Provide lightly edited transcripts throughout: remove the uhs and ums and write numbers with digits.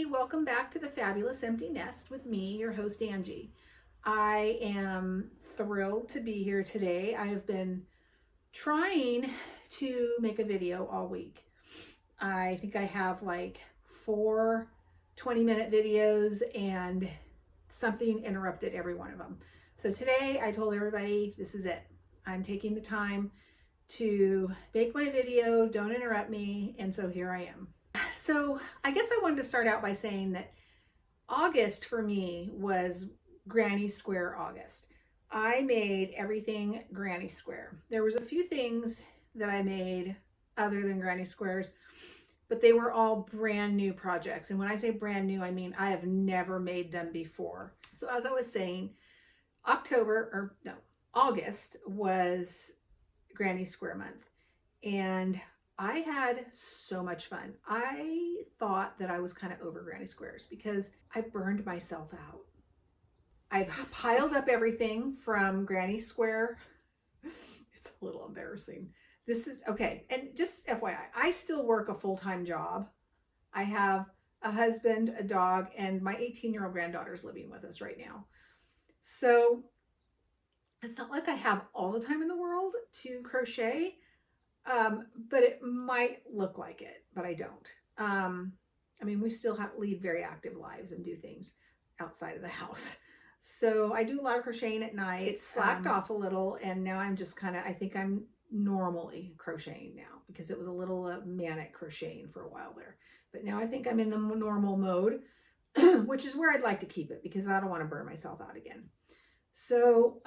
Welcome back to the Fabulous Empty Nest with me, your host Angie. I am thrilled to be here today. I have been trying to make a video all week. I think I have like 4 20-minute videos and something interrupted every one of them. So today I told everybody this is it. I'm taking the time to make my video, don't interrupt me, and so here I am. So I guess I wanted to start out by saying that August for me was Granny Square August. I made everything Granny Square. There was a few things that I made other than Granny Squares, but they were all brand new projects. And when I say brand new, I mean I have never made them before. So as I was saying, August was Granny Square month. And I had so much fun. I thought that I was kind of over Granny Squares because I burned myself out. I've piled up everything from Granny Square. It's a little embarrassing. This is okay. And just FYI, I still work a full-time job. I have a husband, a dog, and my 18-year-old granddaughter's living with us right now. So it's not like I have all the time in the world to crochet. But it might look like it, but I don't. I mean, we still lead very active lives and do things outside of the house. So I do a lot of crocheting at night. It's slacked off a little, and now I'm just I think I'm normally crocheting now because it was a little manic crocheting for a while there. But now I think I'm in the normal mode, which is where I'd like to keep it because I don't want to burn myself out again. So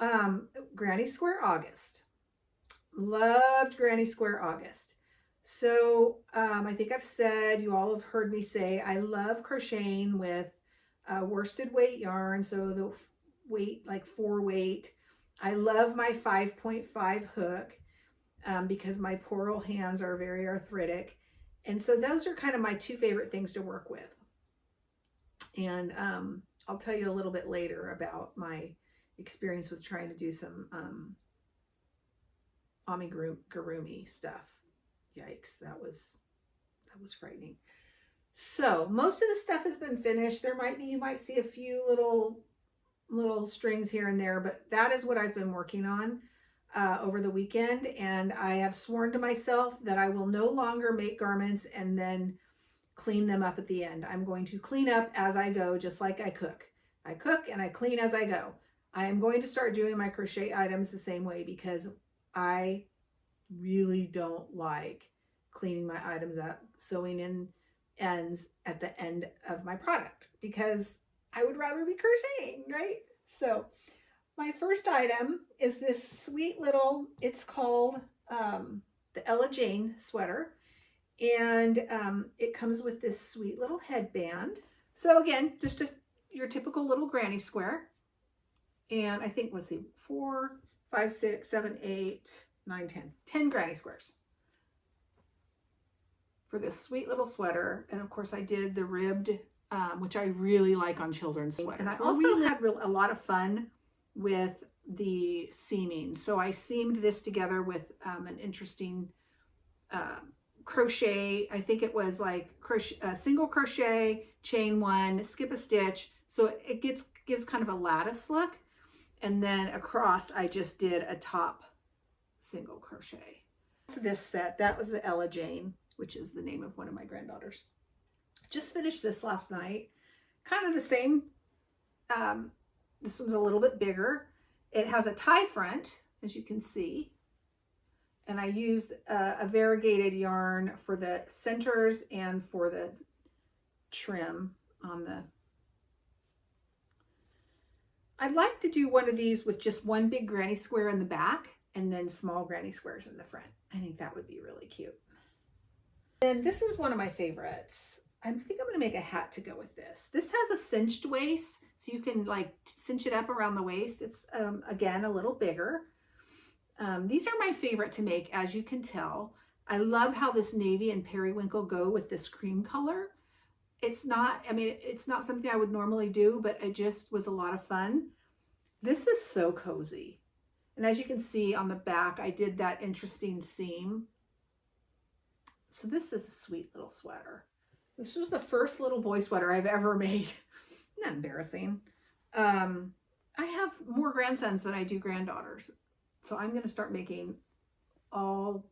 Granny Square August. Loved Granny Square August. So I think I've said, you all have heard me say, I love crocheting with worsted weight yarn. So the weight, like 4 weight. I love my 5.5 hook because my poor old hands are very arthritic. And so those are kind of my 2 favorite things to work with. And I'll tell you a little bit later about my experience with trying to do some amigurumi stuff. Yikes, that was frightening. So most of the stuff has been finished. You might see a few little strings here and there, but that is what I've been working on over the weekend. And I have sworn to myself that I will no longer make garments and then clean them up at the end. I'm going to clean up as I go, just like I cook. I cook and I clean as I go. I am going to start doing my crochet items the same way because I really don't like cleaning my items up, sewing in ends at the end of my product because I would rather be crocheting, right? So my first item is this sweet little, it's called the Ella Jane sweater. And it comes with this sweet little headband. So again, just your typical little granny square. And I think, let's see, 4, 5, 6, 7, 8, 9, 10. 10 granny squares for this sweet little sweater. And of course I did the ribbed, which I really like on children's sweaters. And I also had a lot of fun with the seaming. So I seamed this together with an interesting crochet. I think it was like single crochet, chain 1, skip a stitch. So it gives kind of a lattice look. And then across, I just did a top single crochet. So this set, that was the Ella Jane, which is the name of one of my granddaughters. Just finished this last night. Kind of the same. This one's a little bit bigger. It has a tie front, as you can see. And I used a variegated yarn for the centers and for the trim on the. I'd like to do one of these with just one big granny square in the back and then small granny squares in the front. I think that would be really cute. And this is one of my favorites. I think I'm going to make a hat to go with this. This has a cinched waist, so you can like cinch it up around the waist. It's, again, a little bigger. These are my favorite to make, as you can tell. I love how this navy and periwinkle go with this cream color. It's not, I mean, it's not something I would normally do, but it just was a lot of fun. This is so cozy. And as you can see on the back, I did that interesting seam. So this is a sweet little sweater. This was the first little boy sweater I've ever made. Not embarrassing. I have more grandsons than I do granddaughters. So I'm going to start making all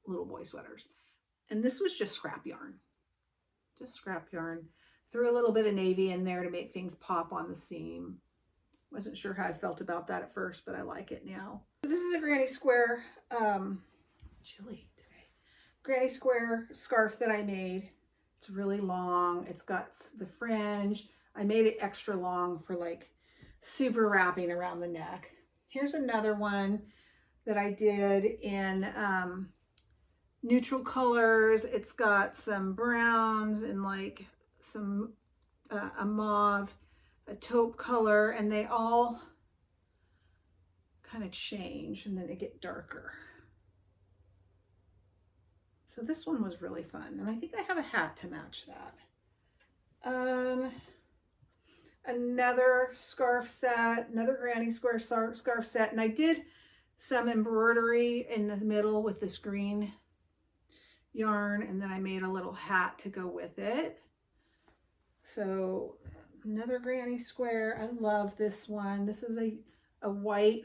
little boy sweaters. And this was just scrap yarn. Just scrap yarn. Threw a little bit of navy in there to make things pop on the seam. Wasn't sure how I felt about that at first, but I like it now. So this is a granny square, chilly today. Granny square scarf that I made. It's really long. It's got the fringe. I made it extra long for like super wrapping around the neck. Here's another one that I did in neutral colors. It's got some browns and like some a mauve, a taupe color, and they all kind of change and then they get darker. So this one was really fun, and I think I have a hat to match that. Another scarf set, another granny square scarf set, and I did some embroidery in the middle with this green yarn, and then I made a little hat to go with it. So another granny square. I love this one. This is a white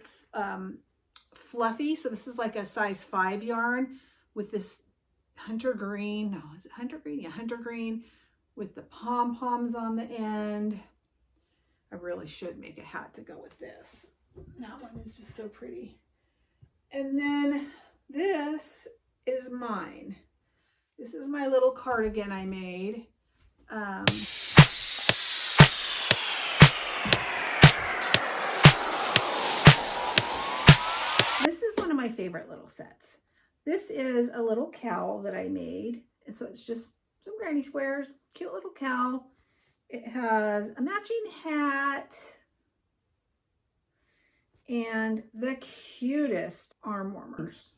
fluffy, so this is like a size 5 yarn with this hunter green. No, is it hunter green? Yeah, hunter green with the pom-poms on the end. I really should make a hat to go with this. That one is just so pretty. And then this is mine. This is my little cardigan I made. This is one of my favorite little sets. This is a little cowl that I made. And so it's just some granny squares, cute little cowl. It has a matching hat and the cutest arm warmers.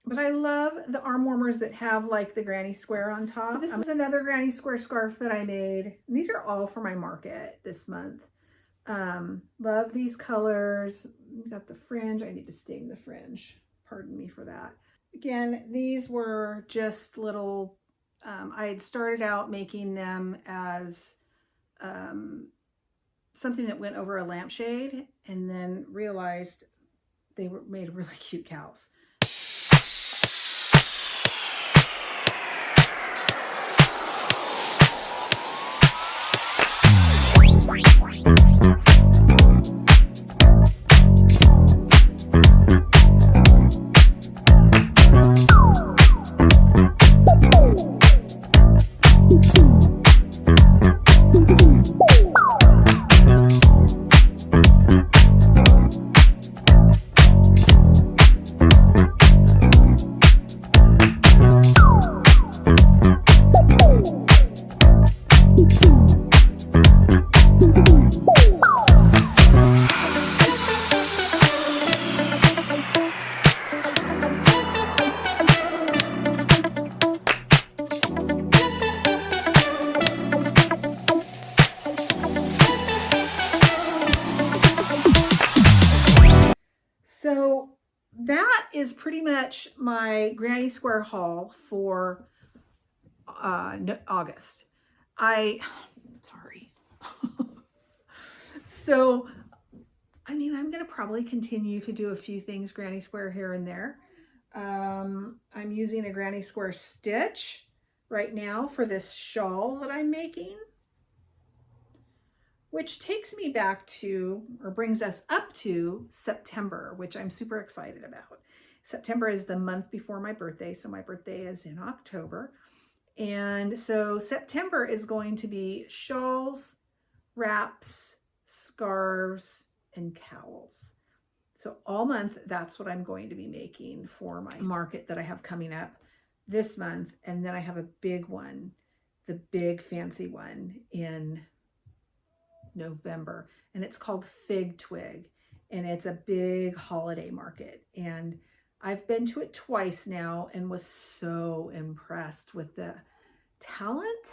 But I love the arm warmers that have like the granny square on top. So this is another granny square scarf that I made. And these are all for my market this month. Love these colors. Got the fringe. I need to stain the fringe. Pardon me for that. Again, these were just little, I had started out making them as something that went over a lampshade, and then realized they were made really cute cowls. So that is pretty much my granny square haul for August. Sorry. So, I mean, I'm going to probably continue to do a few things granny square here and there. I'm using a granny square stitch right now for this shawl that I'm making, which takes me back to, or brings us up to September, which I'm super excited about. September is the month before my birthday, so my birthday is in October. And so September is going to be shawls, wraps, scarves, and cowls. So all month, that's what I'm going to be making for my market that I have coming up this month. And then I have a big one, the big fancy one in November, and it's called Fig Twig, and it's a big holiday market, and I've been to it twice now and was so impressed with the talent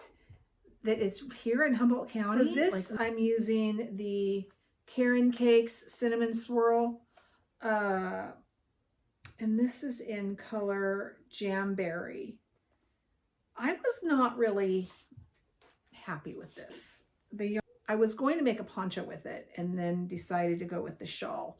that is here in Humboldt County. For this, I'm using the Karen Cakes Cinnamon Swirl. And this is in color Jamberry. I was not really happy with this. I was going to make a poncho with it and then decided to go with the shawl.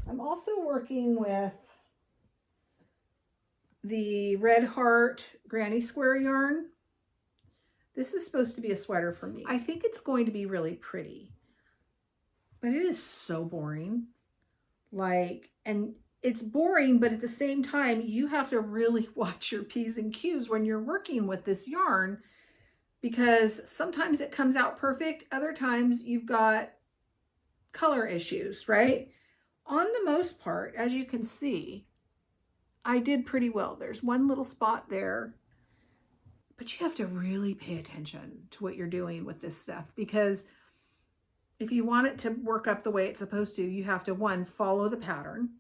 I'm also working with the Red Heart Granny Square yarn. This is supposed to be a sweater for me. I think it's going to be really pretty, but it is so boring. And it's boring, but at the same time, you have to really watch your P's and Q's when you're working with this yarn, because sometimes it comes out perfect. Other times you've got color issues, right? On the most part, as you can see, I did pretty well. There's one little spot there, but you have to really pay attention to what you're doing with this stuff, because if you want it to work up the way it's supposed to, you have to, one, follow the pattern,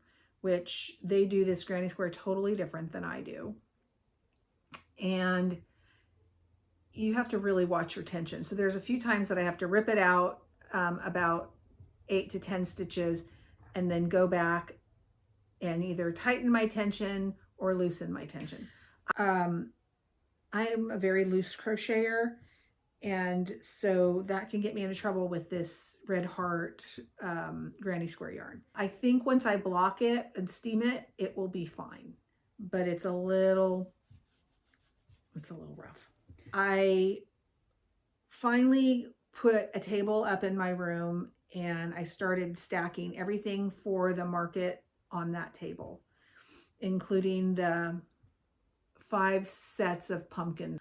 which they do this Granny Square totally different than I do. And you have to really watch your tension. So there's a few times that I have to rip it out about 8 to 10 stitches and then go back and either tighten my tension or loosen my tension. I'm a very loose crocheter, and so that can get me into trouble with this Red Heart Granny Square yarn. I think once I block it and steam it, it will be fine, but it's a little rough. I finally put a table up in my room and I started stacking everything for the market on that table, including the 5 sets of pumpkins.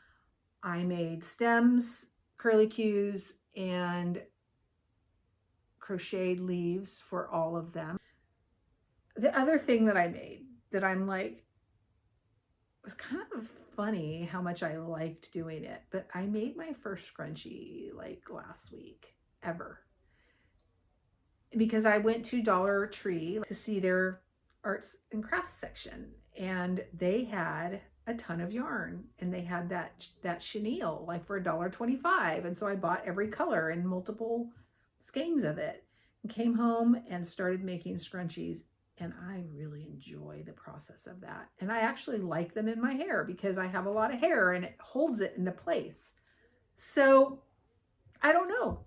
I made stems, curlicues, and crocheted leaves for all of them. The other thing that I made that I'm like, it was kind of funny how much I liked doing it, but I made my first scrunchie like last week ever, because I went to Dollar Tree to see their arts and crafts section, and they had a ton of yarn, and they had that chenille like for $1.25, and so I bought every color and multiple skeins of it and came home and started making scrunchies, and I really enjoy the process of that. And I actually like them in my hair because I have a lot of hair and it holds it into place. So I don't know,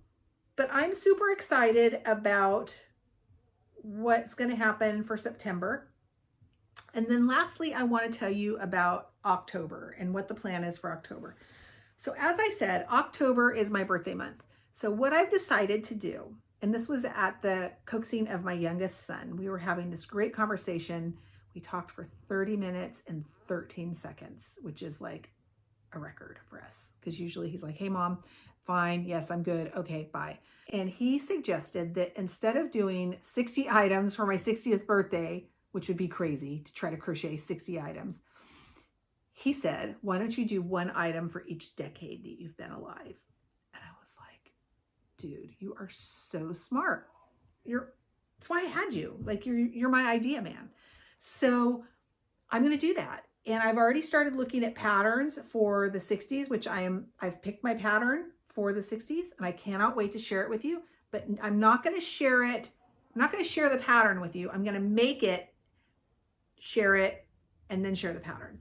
but I'm super excited about what's going to happen for September. And then lastly, I want to tell you about October and what the plan is for October. So as I said, October is my birthday month. So what I've decided to do, and this was at the coaxing of my youngest son, we were having this great conversation. We talked for 30 minutes and 13 seconds, which is like a record for us, because usually he's like, hey mom, fine, yes, I'm good, okay, bye. And he suggested that instead of doing 60 items for my 60th birthday, which would be crazy to try to crochet 60 items, he said, why don't you do 1 item for each decade that you've been alive? And I was like, dude, you are so smart. That's why I had you. Like, you're my idea man. So I'm going to do that. And I've already started looking at patterns for the 60s, which I've picked my pattern for the 60s, and I cannot wait to share it with you, but I'm not going to share it. I'm not going to share the pattern with you. I'm going to make it, share it, and then share the pattern.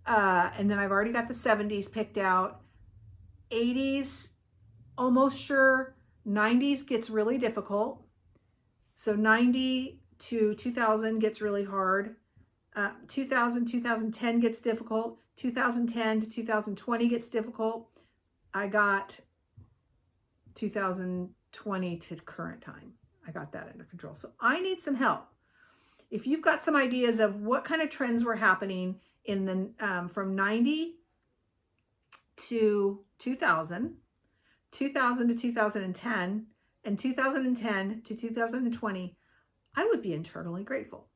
And then I've already got the 70s picked out. 80s, almost sure. 90s gets really difficult. So 90 to 2000 gets really hard. 2000, 2010 gets difficult. 2010 to 2020 gets difficult. I got 2020 to current time. I got that under control. So I need some help. If you've got some ideas of what kind of trends were happening in the from 90 to 2000, 2000 to 2010, and 2010 to 2020, I would be eternally grateful.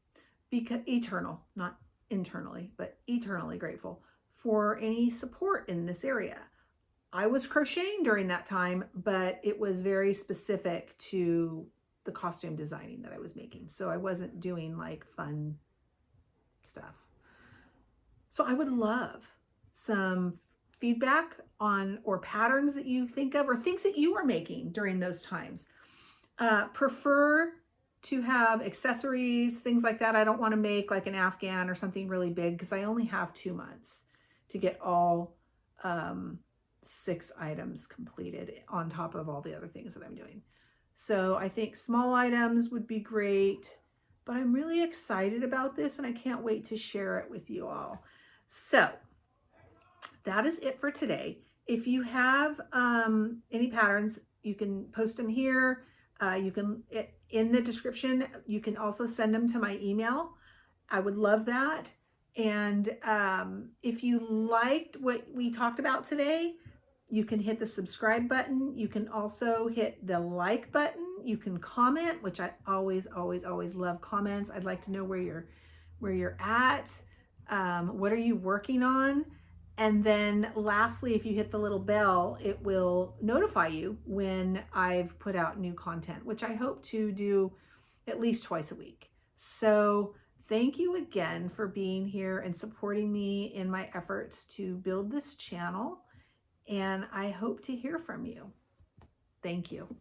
Because eternal, not internally, but eternally grateful for any support in this area. I was crocheting during that time, but it was very specific to the costume designing that I was making. So I wasn't doing like fun stuff. So I would love some feedback on or patterns that you think of or things that you were making during those times. Prefer to have accessories, things like that. I don't want to make like an Afghan or something really big because I only have 2 months to get all 6 items completed on top of all the other things that I'm doing. So I think small items would be great, but I'm really excited about this and I can't wait to share it with you all. So that is it for today. If you have any patterns, you can post them here. You can, in the description, you can also send them to my email. I would love that. And if you liked what we talked about today, you can hit the subscribe button. You can also hit the like button. You can comment, which I always love comments. I'd like to know where you're at. What are you working on? And then lastly, if you hit the little bell, it will notify you when I've put out new content, which I hope to do at least twice a week. So thank you again for being here and supporting me in my efforts to build this channel. And I hope to hear from you. Thank you.